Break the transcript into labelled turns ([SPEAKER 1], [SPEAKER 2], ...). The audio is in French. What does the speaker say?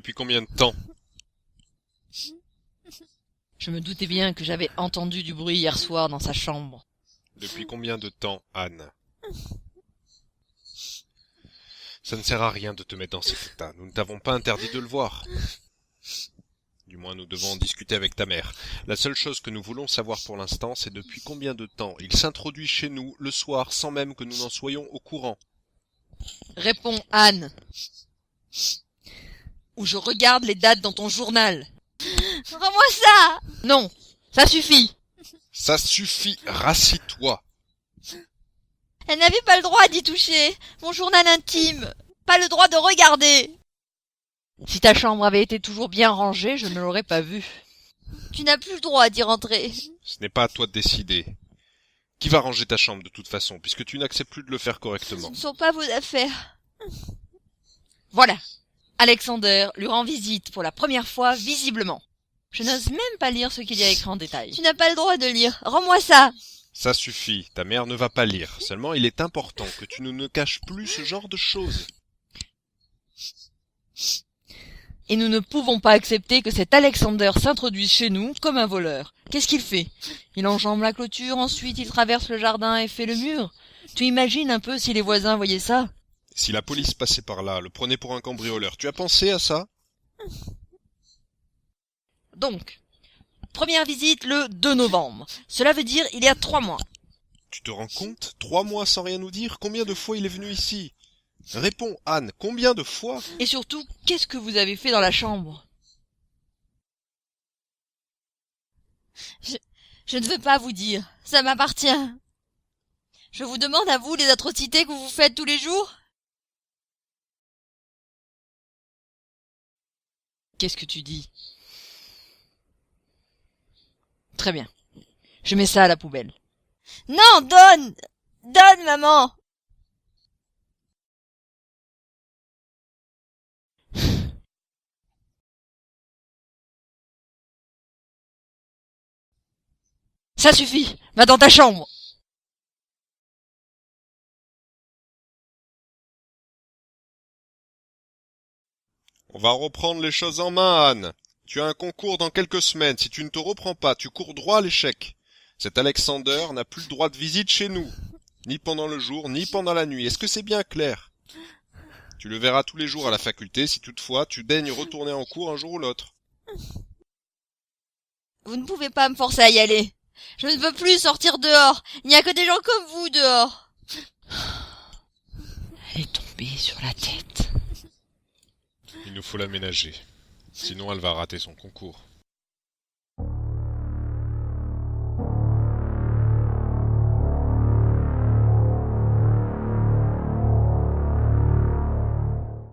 [SPEAKER 1] Depuis combien de temps?
[SPEAKER 2] Je me doutais bien que j'avais entendu du bruit hier soir dans sa chambre.
[SPEAKER 1] Depuis combien de temps, Anne? Ça ne sert à rien de te mettre dans cet état. Nous ne t'avons pas interdit de le voir. Du moins, nous devons en discuter avec ta mère. La seule chose que nous voulons savoir pour l'instant, c'est depuis combien de temps il s'introduit chez nous le soir sans même que nous n'en soyons au courant.
[SPEAKER 2] Réponds, Anne. Ou je regarde les dates dans ton journal.
[SPEAKER 3] Rends-moi ça!
[SPEAKER 2] Non, ça suffit.
[SPEAKER 1] Ça suffit, rassis-toi.
[SPEAKER 3] Elle n'avait pas le droit d'y toucher. Mon journal intime. Pas le droit de regarder.
[SPEAKER 2] Si ta chambre avait été toujours bien rangée, je ne l'aurais pas vue.
[SPEAKER 3] Tu n'as plus le droit d'y rentrer.
[SPEAKER 1] Ce n'est pas à toi de décider. Qui va ranger ta chambre de toute façon, puisque tu n'acceptes plus de le faire
[SPEAKER 3] Ce
[SPEAKER 1] correctement?
[SPEAKER 3] ne sont pas vos affaires.
[SPEAKER 2] Voilà. Alexander lui rend visite pour la première fois visiblement. Je n'ose même pas lire ce qu'il y a écrit en détail.
[SPEAKER 3] Tu n'as pas le droit de lire. Rends-moi ça.
[SPEAKER 1] Ça suffit, ta mère ne va pas lire. Seulement, il est important que tu ne nous caches plus ce genre de choses.
[SPEAKER 2] Et nous ne pouvons pas accepter que cet Alexander s'introduise chez nous comme un voleur. Qu'est-ce qu'il fait? Il enjambe la clôture, ensuite il traverse le jardin et fait le mur. Tu imagines un peu si les voisins voyaient ça?
[SPEAKER 1] Si la police passait par là, le prenait pour un cambrioleur, tu as pensé à ça?
[SPEAKER 2] Donc, première visite le 2 novembre. Cela veut dire il y a 3 mois.
[SPEAKER 1] Tu te rends compte? 3 mois sans rien nous dire? Combien de fois il est venu ici? Réponds, Anne, combien de fois?
[SPEAKER 2] Et surtout, qu'est-ce que vous avez fait dans la chambre?
[SPEAKER 3] Je ne veux pas vous dire. Ça m'appartient. Je vous demande à vous les atrocités que vous faites tous les jours.
[SPEAKER 2] Qu'est-ce que tu dis? Très bien. Je mets ça à la poubelle.
[SPEAKER 3] Non, donne! Donne, maman!
[SPEAKER 2] Ça suffit! Va dans ta chambre!
[SPEAKER 1] On va reprendre les choses en main, Anne. Tu as un concours dans quelques semaines. Si tu ne te reprends pas, tu cours droit à l'échec. Cet Alexander n'a plus le droit de visite chez nous. Ni pendant le jour, ni pendant la nuit. Est-ce que c'est bien clair? Tu le verras tous les jours à la faculté si toutefois tu daignes retourner en cours un jour ou l'autre.
[SPEAKER 3] Vous ne pouvez pas me forcer à y aller. Je ne veux plus sortir dehors. Il n'y a que des gens comme vous dehors.
[SPEAKER 2] Elle est tombée sur la tête.
[SPEAKER 1] Il nous faut l'aménager. Sinon elle va rater son concours.